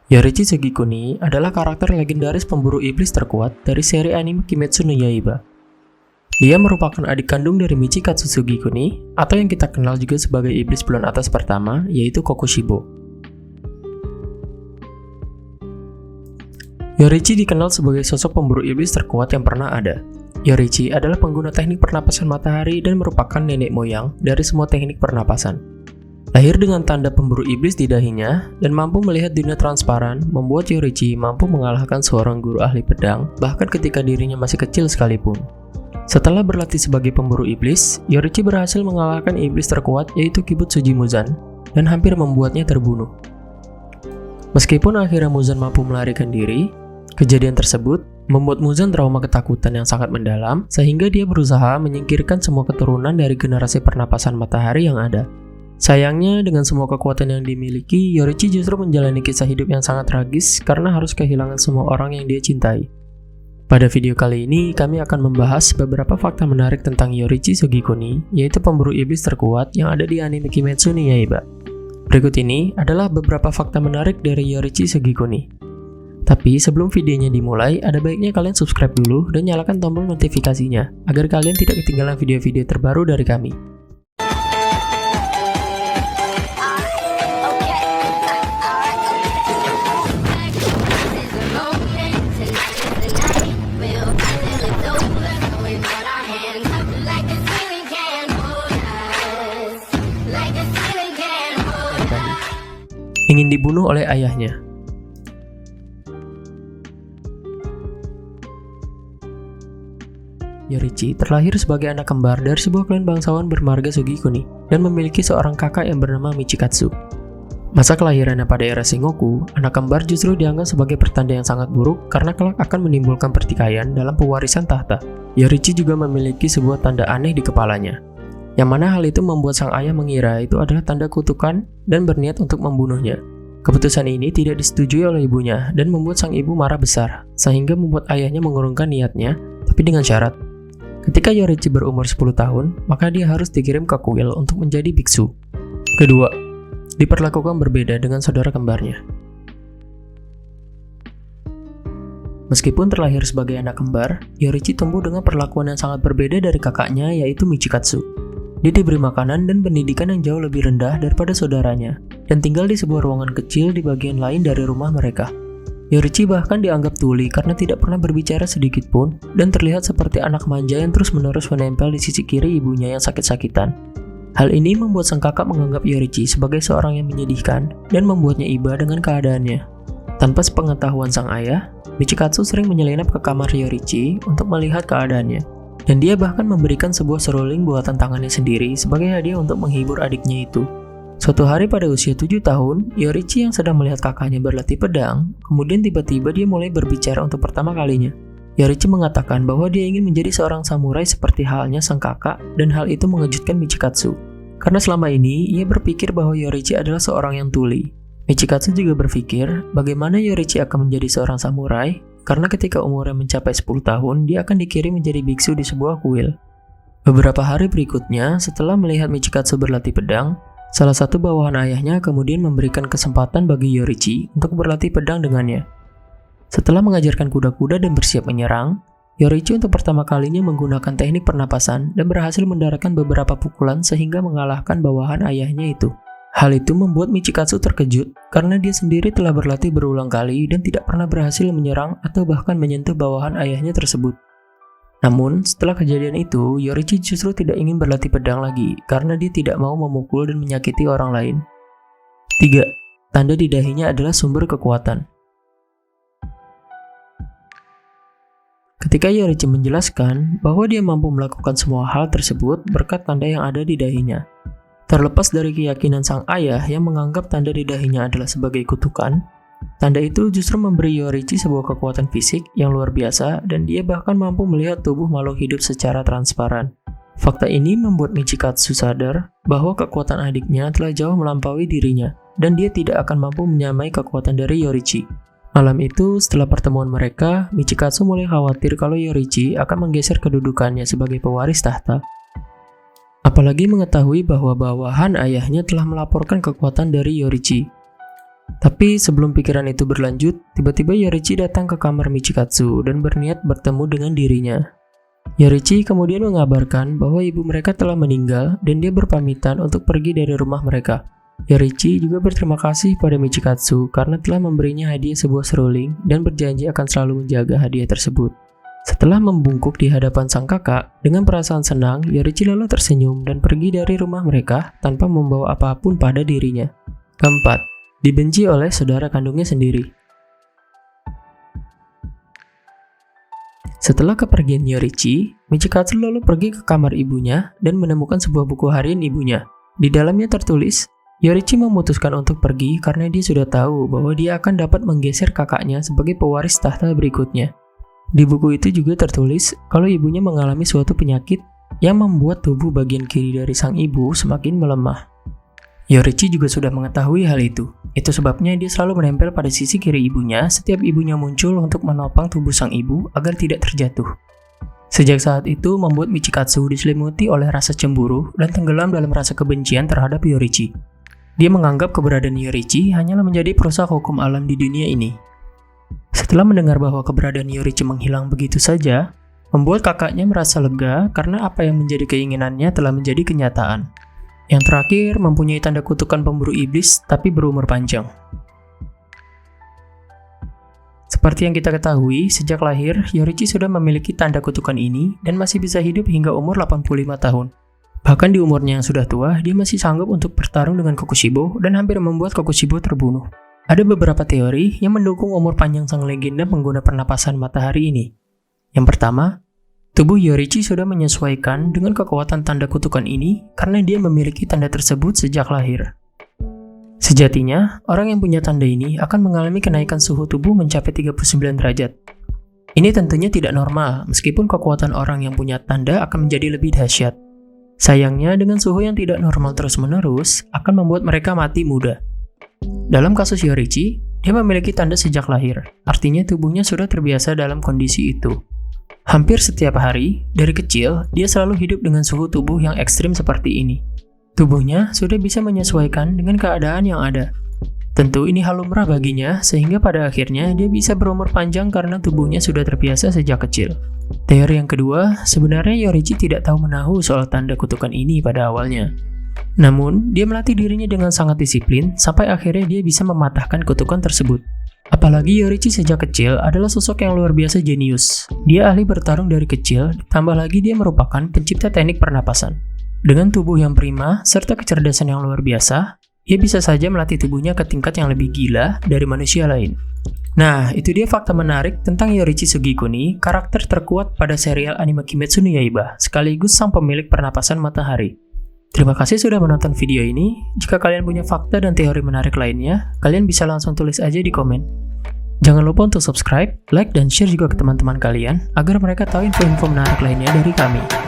Yorichi Sugikuni adalah karakter legendaris pemburu iblis terkuat dari seri anime Kimetsu no Yaiba. Dia merupakan adik kandung dari Michikatsu Sugikuni, atau yang kita kenal juga sebagai iblis bulan atas pertama, yaitu Kokushibo. Yorichi dikenal sebagai sosok pemburu iblis terkuat yang pernah ada. Yorichi adalah pengguna teknik pernapasan matahari dan merupakan nenek moyang dari semua teknik pernapasan. Lahir dengan tanda pemburu iblis di dahinya dan mampu melihat dunia transparan, membuat Yorichi mampu mengalahkan seorang guru ahli pedang, bahkan ketika dirinya masih kecil sekalipun. Setelah berlatih sebagai pemburu iblis, Yorichi berhasil mengalahkan iblis terkuat yaitu Kibutsuji Muzan dan hampir membuatnya terbunuh. Meskipun akhirnya Muzan mampu melarikan diri, kejadian tersebut membuat Muzan trauma ketakutan yang sangat mendalam sehingga dia berusaha menyingkirkan semua keturunan dari generasi pernapasan matahari yang ada. Sayangnya, dengan semua kekuatan yang dimiliki, Yorichi justru menjalani kisah hidup yang sangat tragis karena harus kehilangan semua orang yang dia cintai. Pada video kali ini, kami akan membahas beberapa fakta menarik tentang Yorichi Sugikuni, yaitu pemburu iblis terkuat yang ada di anime Kimetsu no Yaiba. Berikut ini adalah beberapa fakta menarik dari Yorichi Sugikuni. Tapi sebelum videonya dimulai, ada baiknya kalian subscribe dulu dan nyalakan tombol notifikasinya, agar kalian tidak ketinggalan video-video terbaru dari kami. Ingin dibunuh oleh ayahnya. Yorichi terlahir sebagai anak kembar dari sebuah klan bangsawan bermarga Sugikuni dan memiliki seorang kakak yang bernama Michikatsu. Masa kelahirannya pada era Sengoku, anak kembar justru dianggap sebagai pertanda yang sangat buruk karena kelak akan menimbulkan pertikaian dalam pewarisan tahta. Yorichi juga memiliki sebuah tanda aneh di kepalanya, yang mana hal itu membuat sang ayah mengira itu adalah tanda kutukan dan berniat untuk membunuhnya. Keputusan ini tidak disetujui oleh ibunya dan membuat sang ibu marah besar, sehingga membuat ayahnya mengurungkan niatnya, tapi dengan syarat. Ketika Yorichi berumur 10 tahun, maka dia harus dikirim ke kuil untuk menjadi biksu. Kedua, diperlakukan berbeda dengan saudara kembarnya. Meskipun terlahir sebagai anak kembar, Yorichi tumbuh dengan perlakuan yang sangat berbeda dari kakaknya, yaitu Michikatsu. Dia diberi makanan dan pendidikan yang jauh lebih rendah daripada saudaranya, dan tinggal di sebuah ruangan kecil di bagian lain dari rumah mereka. Yorichi bahkan dianggap tuli karena tidak pernah berbicara sedikit pun, dan terlihat seperti anak manja yang terus-menerus menempel di sisi kiri ibunya yang sakit-sakitan. Hal ini membuat sang kakak menganggap Yorichi sebagai seorang yang menyedihkan, dan membuatnya iba dengan keadaannya. Tanpa sepengetahuan sang ayah, Michikatsu sering menyelinap ke kamar Yorichi untuk melihat keadaannya. Dan dia bahkan memberikan sebuah seruling buatan tangannya sendiri sebagai hadiah untuk menghibur adiknya itu. Suatu hari pada usia 7 tahun, Yorichi yang sedang melihat kakaknya berlatih pedang, kemudian tiba-tiba dia mulai berbicara untuk pertama kalinya. Yorichi mengatakan bahwa dia ingin menjadi seorang samurai seperti halnya sang kakak, dan hal itu mengejutkan Michikatsu. Karena selama ini, ia berpikir bahwa Yorichi adalah seorang yang tuli. Michikatsu juga berpikir bagaimana Yorichi akan menjadi seorang samurai, karena ketika umurnya mencapai 10 tahun, dia akan dikirim menjadi biksu di sebuah kuil. Beberapa hari berikutnya, setelah melihat Michikatsu berlatih pedang, salah satu bawahan ayahnya kemudian memberikan kesempatan bagi Yorichi untuk berlatih pedang dengannya. Setelah mengajarkan kuda-kuda dan bersiap menyerang, Yorichi untuk pertama kalinya menggunakan teknik pernapasan dan berhasil mendaratkan beberapa pukulan sehingga mengalahkan bawahan ayahnya itu. Hal itu membuat Michikatsu terkejut karena dia sendiri telah berlatih berulang kali dan tidak pernah berhasil menyerang atau bahkan menyentuh bawahan ayahnya tersebut. Namun, setelah kejadian itu, Yorichi justru tidak ingin berlatih pedang lagi karena dia tidak mau memukul dan menyakiti orang lain. 3. Tanda di dahinya adalah sumber kekuatan. Ketika Yorichi menjelaskan bahwa dia mampu melakukan semua hal tersebut berkat tanda yang ada di dahinya. Terlepas dari keyakinan sang ayah yang menganggap tanda di dahinya adalah sebagai kutukan, tanda itu justru memberi Yorichi sebuah kekuatan fisik yang luar biasa dan dia bahkan mampu melihat tubuh makhluk hidup secara transparan. Fakta ini membuat Michikatsu sadar bahwa kekuatan adiknya telah jauh melampaui dirinya dan dia tidak akan mampu menyamai kekuatan dari Yorichi. Malam itu, setelah pertemuan mereka, Michikatsu mulai khawatir kalau Yorichi akan menggeser kedudukannya sebagai pewaris tahta. Apalagi mengetahui bahwa bawahan ayahnya telah melaporkan kekuatan dari Yorichi. Tapi sebelum pikiran itu berlanjut, tiba-tiba Yorichi datang ke kamar Michikatsu dan berniat bertemu dengan dirinya. Yorichi kemudian mengabarkan bahwa ibu mereka telah meninggal dan dia berpamitan untuk pergi dari rumah mereka. Yorichi juga berterima kasih pada Michikatsu karena telah memberinya hadiah sebuah seruling dan berjanji akan selalu menjaga hadiah tersebut. Setelah membungkuk di hadapan sang kakak, dengan perasaan senang, Yorichi lalu tersenyum dan pergi dari rumah mereka tanpa membawa apapun pada dirinya. Keempat, dibenci oleh saudara kandungnya sendiri. Setelah kepergian Yorichi, Michikatsu lalu pergi ke kamar ibunya dan menemukan sebuah buku harian ibunya. Di dalamnya tertulis, Yorichi memutuskan untuk pergi karena dia sudah tahu bahwa dia akan dapat menggeser kakaknya sebagai pewaris tahta berikutnya. Di buku itu juga tertulis kalau ibunya mengalami suatu penyakit yang membuat tubuh bagian kiri dari sang ibu semakin melemah. Yorichi juga sudah mengetahui hal itu. Itu sebabnya dia selalu menempel pada sisi kiri ibunya setiap ibunya muncul untuk menopang tubuh sang ibu agar tidak terjatuh. Sejak saat itu membuat Michikatsu diselimuti oleh rasa cemburu dan tenggelam dalam rasa kebencian terhadap Yorichi. Dia menganggap keberadaan Yorichi hanyalah menjadi perusak hukum alam di dunia ini. Setelah mendengar bahwa keberadaan Yorichi menghilang begitu saja, membuat kakaknya merasa lega karena apa yang menjadi keinginannya telah menjadi kenyataan. Yang terakhir, mempunyai tanda kutukan pemburu iblis tapi berumur panjang. Seperti yang kita ketahui, sejak lahir, Yorichi sudah memiliki tanda kutukan ini dan masih bisa hidup hingga umur 85 tahun. Bahkan di umurnya yang sudah tua, dia masih sanggup untuk bertarung dengan Kokushibo dan hampir membuat Kokushibo terbunuh. Ada beberapa teori yang mendukung umur panjang sang legenda pengguna pernapasan matahari ini. Yang pertama, tubuh Yorichi sudah menyesuaikan dengan kekuatan tanda kutukan ini karena dia memiliki tanda tersebut sejak lahir. Sejatinya, orang yang punya tanda ini akan mengalami kenaikan suhu tubuh mencapai 39 derajat. Ini tentunya tidak normal, meskipun kekuatan orang yang punya tanda akan menjadi lebih dahsyat. Sayangnya, dengan suhu yang tidak normal terus-menerus, akan membuat mereka mati muda. Dalam kasus Yorichi, dia memiliki tanda sejak lahir, artinya tubuhnya sudah terbiasa dalam kondisi itu. Hampir setiap hari, dari kecil, dia selalu hidup dengan suhu tubuh yang ekstrim seperti ini. Tubuhnya sudah bisa menyesuaikan dengan keadaan yang ada. Tentu ini hal lumrah baginya, sehingga pada akhirnya dia bisa berumur panjang karena tubuhnya sudah terbiasa sejak kecil. Teori yang kedua, sebenarnya Yorichi tidak tahu menahu soal tanda kutukan ini pada awalnya. Namun, dia melatih dirinya dengan sangat disiplin, sampai akhirnya dia bisa mematahkan kutukan tersebut. Apalagi Yorichi sejak kecil adalah sosok yang luar biasa jenius. Dia ahli bertarung dari kecil, ditambah lagi dia merupakan pencipta teknik pernapasan. Dengan tubuh yang prima, serta kecerdasan yang luar biasa, dia bisa saja melatih tubuhnya ke tingkat yang lebih gila dari manusia lain. Nah, itu dia fakta menarik tentang Yorichi Sugikuni, karakter terkuat pada serial anime Kimetsu no Yaiba, sekaligus sang pemilik pernapasan matahari. Terima kasih sudah menonton video ini. Jika kalian punya fakta dan teori menarik lainnya, kalian bisa langsung tulis aja di komen. Jangan lupa untuk subscribe, like, dan share juga ke teman-teman kalian agar mereka tahu info-info menarik lainnya dari kami.